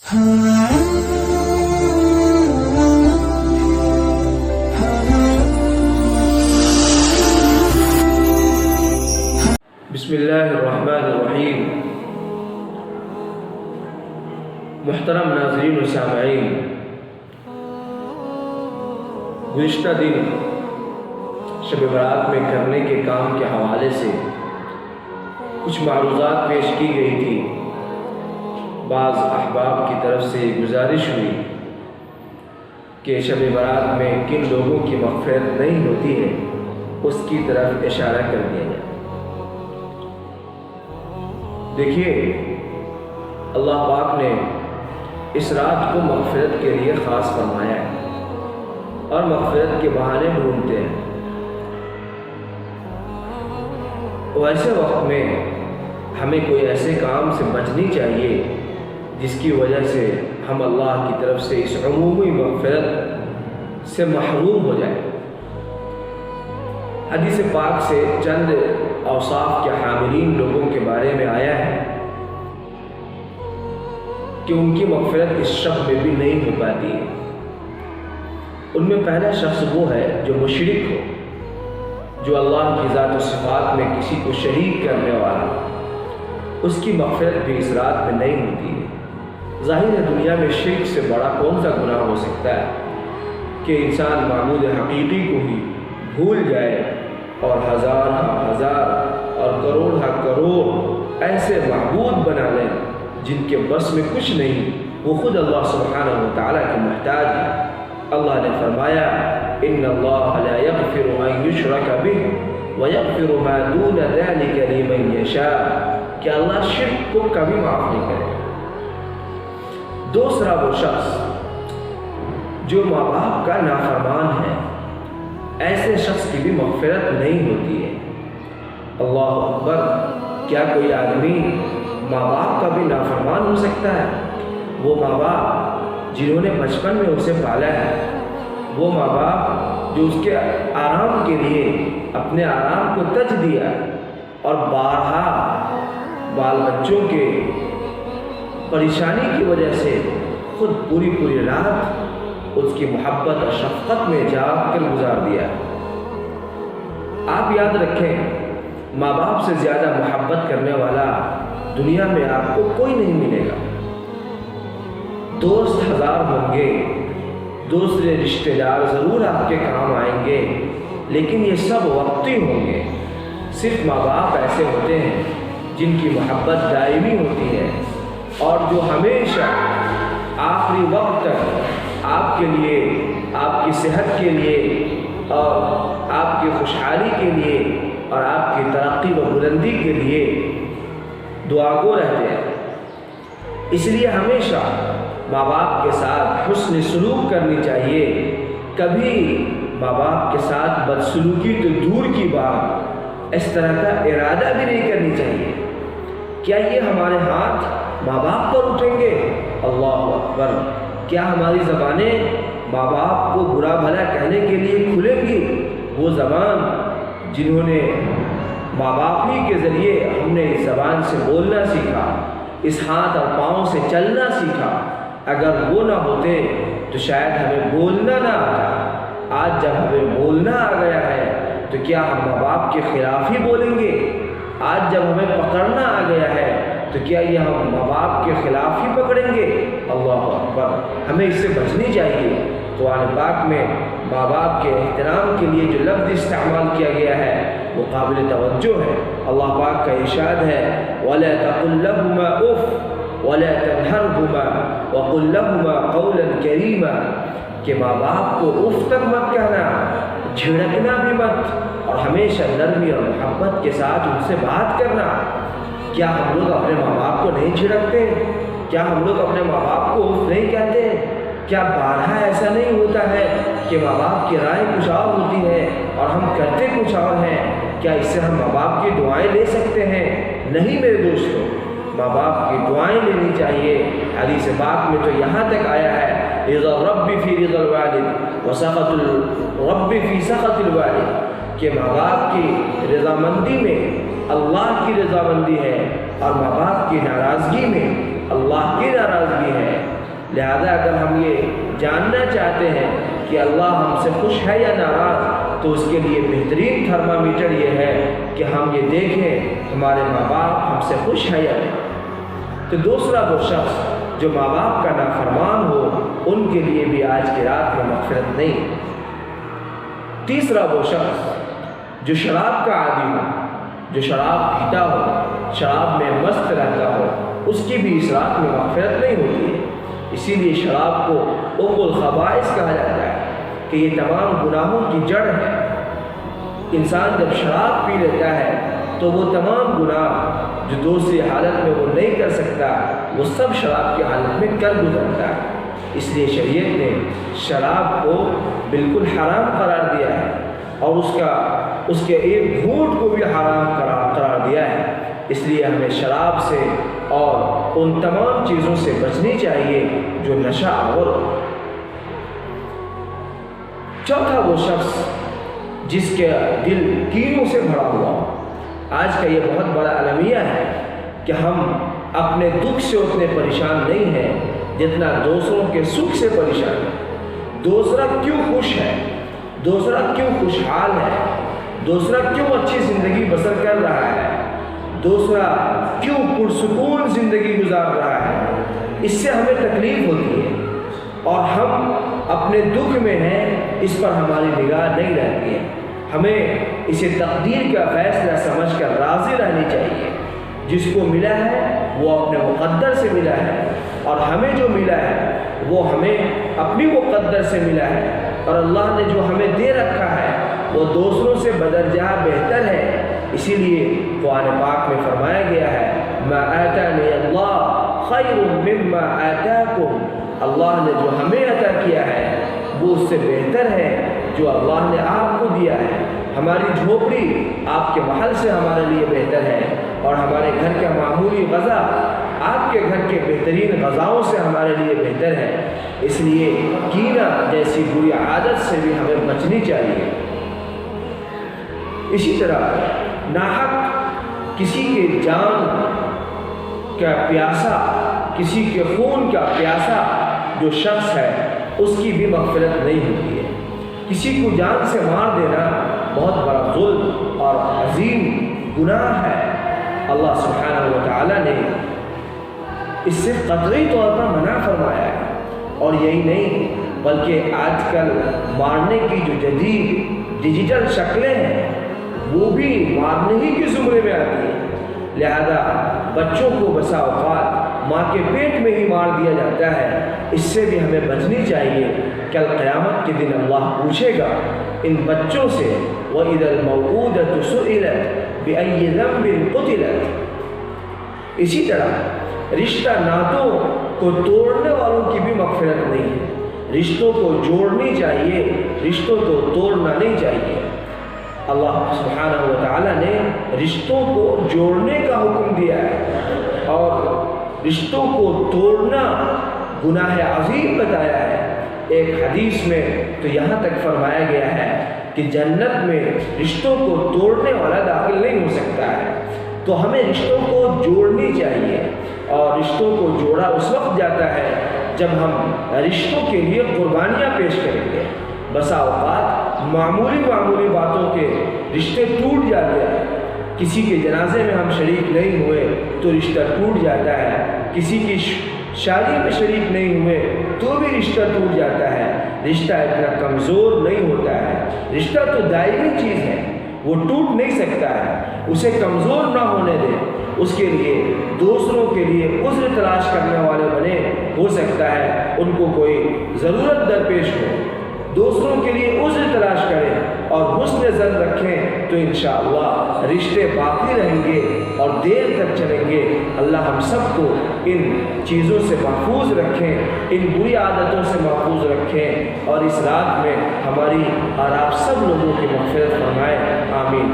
بسم اللہ الرحمن الرحیم۔ محترم ناظرین و سامعین، گزشتہ دن شب برات میں کرنے کے کام کے حوالے سے کچھ معروضات پیش کی گئی تھی۔ بعض احباب کی طرف سے گزارش ہوئی کہ شب برات میں کن لوگوں کی مغفرت نہیں ہوتی ہے اس کی طرف اشارہ کر دیا جائے۔ دیکھیے، اللہ پاک نے اس رات کو مغفرت کے لیے خاص فرمایا ہے اور مغفرت کے بہانے ڈھونڈتے ہیں۔ ویسے وقت میں ہمیں کوئی ایسے کام سے بچنی چاہیے جس کی وجہ سے ہم اللہ کی طرف سے اس عمومی مغفرت سے محروم ہو جائیں۔ حدیث پاک سے چند اوصاف کے حاملین لوگوں کے بارے میں آیا ہے کہ ان کی مغفرت اس شب میں بھی نہیں ہو پاتی ہے۔ ان میں پہلا شخص وہ ہے جو مشرک ہو، جو اللہ کی ذات و صفات میں کسی کو شریک کرنے والا، اس کی مغفرت بھی اس رات میں نہیں ہوتی ہے۔ ظاہر ہے دنیا میں شرک سے بڑا کون سا گناہ ہو سکتا ہے کہ انسان معبود حقیقی کو ہی بھول جائے اور ہزار اور کروڑ ایسے معبود بنا لیں جن کے بس میں کچھ نہیں، وہ خود اللہ سبحانہ و تعالیٰ کے محتاج ہے۔ اللہ نے فرمایا ان اللہ لا یغفر ان یشرک بہ ویغفر ما دون ذلک لمن یشاء، کہ اللہ شرک کو کبھی معاف نہیں کرے۔ دوسرا وہ شخص جو ماں باپ کا نافرمان ہے، ایسے شخص کی بھی مغفرت نہیں ہوتی ہے۔ اللہ اکبر! کیا کوئی آدمی ماں باپ کا بھی نافرمان ہو سکتا ہے؟ وہ ماں باپ جنہوں نے بچپن میں اسے پالا ہے، وہ ماں باپ جو اس کے آرام کے لیے اپنے آرام کو تج دیا اور بارہا بال بچوں کے پریشانی کی وجہ سے خود پوری رات اس کی محبت اور شفقت میں جاگ کر گزار دیا۔ آپ یاد رکھیں، ماں باپ سے زیادہ محبت کرنے والا دنیا میں آپ کو کوئی نہیں ملے گا۔ دوست ہزار ہوں گے، دوسرے رشتہ دار ضرور آپ کے کام آئیں گے، لیکن یہ سب وقتی ہوں گے۔ صرف ماں باپ ایسے ہوتے ہیں جن کی محبت دائمی ہوتی ہے اور جو ہمیشہ آخری وقت تک آپ کے لیے، آپ کی صحت کے لیے اور آپ کی خوشحالی کے لیے اور آپ کی ترقی و بلندی کے لیے دعا گو رہتے ہیں۔ اس لیے ہمیشہ ماں باپ کے ساتھ حسن سلوک کرنی چاہیے۔ کبھی ماں باپ کے ساتھ بدسلوکی تو دور کی بات، اس طرح کا ارادہ بھی نہیں کرنی چاہیے۔ کیا یہ ہمارے ہاتھ ماں باپ پر اٹھیں گے؟ اللہ اکبر! کیا ہماری زبانیں ماں باپ کو برا بھلا کہنے کے لیے کھلیں گی؟ وہ زبان جنہوں نے ماں باپ ہی کے ذریعے ہم نے اس زبان سے بولنا سیکھا، اس ہاتھ اور پاؤں سے چلنا سیکھا، اگر وہ نہ ہوتے تو شاید ہمیں بولنا نہ آتا۔ آج جب ہمیں بولنا آ گیا ہے تو کیا ہم ماں باپ کے خلاف ہی بولیں گے؟ آج جب ہمیں پکڑنا آ گیا ہے تو کیا یہ ہم ماں باپ کے خلاف ہی پکڑیں گے؟ اللہ اکبر! ہمیں اس سے بچنی چاہیے۔ قرآن پاک میں ماں باپ کے احترام کے لیے جو لفظ استعمال کیا گیا ہے وہ قابل توجہ ہے۔ اللہ پاک کا ارشاد ہے وَلَا تَقُلْ لَهُمَا أُفٍّ وَلَا تَنْهَرْهُمَا وَقُلْ لَهُمَا قَوْلًا كَرِيمًا، کہ ماں باپ کو اف تک مت کہنا، جھڑکنا بھی مت، اور ہمیشہ نرمی اور محبت کے ساتھ ان سے بات کرنا۔ کیا ہم لوگ اپنے ماں باپ کو نہیں جھڑکتے؟ کیا ہم لوگ اپنے ماں باپ کو اف نہیں کہتے؟ کیا بارہا ایسا نہیں ہوتا ہے کہ ماں باپ کی رائے کچھ اور ہوتی ہے اور ہم کرتے کچھ اور ہیں؟ کیا اس سے ہم ماں باپ کی دعائیں لے سکتے ہیں؟ نہیں میرے دوستوں، ماں باپ کی دعائیں لینی چاہیے۔ حدیث پاک میں تو یہاں تک آیا ہے رضا الرب فی رضا الوالد وسخط الرب فی سخط الوالد، کہ ماں باپ کی رضامندی میں اللہ کی رضامندی ہے اور ماں باپ کی ناراضگی میں اللہ کی ناراضگی ہے۔ لہذا اگر ہم یہ جاننا چاہتے ہیں کہ اللہ ہم سے خوش ہے یا ناراض، تو اس کے لیے بہترین تھرمامیٹر یہ ہے کہ ہم یہ دیکھیں ہمارے ماں باپ ہم سے خوش ہے یا نہیں۔ تو دوسرا وہ شخص جو ماں باپ کا نافرمان ہو، ان کے لیے بھی آج کی رات میں مغفرت نہیں۔ تیسرا وہ شخص جو شراب کا عادی ہو، جو شراب پیتا ہو، شراب میں مست رہتا ہو، اس کی بھی اس رات میں مغفرت نہیں ہوتی ہے۔ اسی لیے شراب کو ام الخبائث کہا جاتا ہے کہ یہ تمام گناہوں کی جڑ ہے۔ انسان جب شراب پی لیتا ہے تو وہ تمام گناہ جو دوسری حالت میں وہ نہیں کر سکتا، وہ سب شراب کی حالت میں کر گزرتا ہے۔ اس لیے شریعت نے شراب کو بالکل حرام قرار دیا ہے، اور اس کے ایک گھونٹ کو بھی حرام قرار دیا ہے۔ اس لیے ہمیں شراب سے اور ان تمام چیزوں سے بچنی چاہیے جو نشہ آور ہو۔ چوتھا وہ شخص جس کے دل کینوں سے بھرا ہوا ہو۔ آج کا یہ بہت بڑا المیہ ہے کہ ہم اپنے دکھ سے اتنے پریشان نہیں ہیں جتنا دوسروں کے سکھ سے پریشان ہیں۔ دوسرا کیوں خوش ہے، دوسرا کیوں خوشحال ہے، دوسرا کیوں اچھی زندگی بسر کر رہا ہے، دوسرا کیوں پرسکون زندگی گزار رہا ہے، اس سے ہمیں تکلیف ہوتی ہے اور ہم اپنے دکھ میں ہیں، اس پر ہماری نگاہ نہیں رہتی ہے۔ ہمیں اسے تقدیر کا فیصلہ سمجھ کر راضی رہنی چاہیے۔ جس کو ملا ہے وہ اپنے مقدر سے ملا ہے، اور ہمیں جو ملا ہے وہ ہمیں اپنی مقدر سے ملا ہے، اور اللہ نے جو ہمیں دے رکھا ہے وہ دوسروں سے بدرجہ بہتر ہے۔ اسی لیے قرآن پاک میں فرمایا گیا ہے ما آتانی اللہ خیر مما آتاکم، اللہ نے جو ہمیں عطا کیا ہے وہ اس سے بہتر ہے جو اللہ نے آپ کو دیا ہے۔ ہماری جھوپڑی آپ کے محل سے ہمارے لیے بہتر ہے، اور ہمارے گھر کا معمولی غذا آپ کے گھر کے بہترین غذاؤں سے ہمارے لیے بہتر ہے۔ اس لیے کینہ جیسی بری عادت سے بھی ہمیں بچنی چاہیے۔ اسی طرح ناحق کسی کے جان کا پیاسا، کسی کے خون کا پیاسا جو شخص ہے اس کی بھی مغفرت نہیں ہوتی ہے۔ کسی کو جان سے مار دینا بہت بڑا ظلم اور عظیم گناہ ہے۔ اللہ سبحانہ و تعالیٰ نے اس سے قطعی طور پر منع فرمایا ہے، اور یہی نہیں بلکہ آج کل مارنے کی جو جدید ڈیجیٹل شکلیں ہیں وہ بھی مارنے ہی کے زمرے میں آتی ہیں۔ لہذا بچوں کو بسا اوقات ماں کے پیٹ میں ہی مار دیا جاتا ہے۔ اس سے بھی ہمیں بچنی چاہیے۔ کل قیامت کے دن اللہ پوچھے گا ان بچوں سے وَإِذَا الْمَوْءُودَةُ سُئِلَتْ بِأَيِّ ذَنبٍ قُتِلَتْ۔ اسی طرح رشتہ ناتوں کو توڑنے والوں کی بھی مغفرت نہیں ہے۔ رشتوں کو جوڑنی چاہیے، رشتوں کو توڑنا نہیں چاہیے۔ اللہ سبحانہ و تعالیٰ نے رشتوں کو جوڑنے کا حکم دیا ہے، اور رشتوں کو توڑنا گناہ عظیم بتایا ہے۔ ایک حدیث میں تو یہاں تک فرمایا گیا ہے کہ جنت میں رشتوں کو توڑنے والا داخل نہیں ہو سکتا ہے۔ تو ہمیں رشتوں کو جوڑنی چاہیے، اور رشتوں کو جوڑا اس وقت جاتا ہے جب ہم رشتوں کے لیے قربانیاں پیش کریں گے۔ بسا اوقات معمولی باتوں کے رشتے ٹوٹ جاتے ہیں۔ کسی کے جنازے میں ہم شریک نہیں ہوئے تو رشتہ ٹوٹ جاتا ہے، کسی کی شادی میں شریک نہیں ہوئے تو بھی رشتہ ٹوٹ جاتا ہے۔ رشتہ اتنا کمزور نہیں ہوتا ہے، رشتہ تو دائمی چیز ہے، وہ ٹوٹ نہیں سکتا ہے۔ اسے کمزور نہ ہونے دیں، اس کے لیے دوسروں کے لیے عذر تلاش کرنے والے بنے۔ ہو سکتا ہے ان کو کوئی ضرورت درپیش ہو، دوسروں کے لیے عذر تلاش کریں اور حسن ظن رکھیں تو انشاءاللہ رشتے باقی رہیں گے اور دیر تک چلیں گے۔ اللہ ہم سب کو ان چیزوں سے محفوظ رکھیں، ان بری عادتوں سے محفوظ رکھیں، اور اس رات میں ہماری اور آپ سب لوگوں کی مغفرت فرمائے۔ آمین۔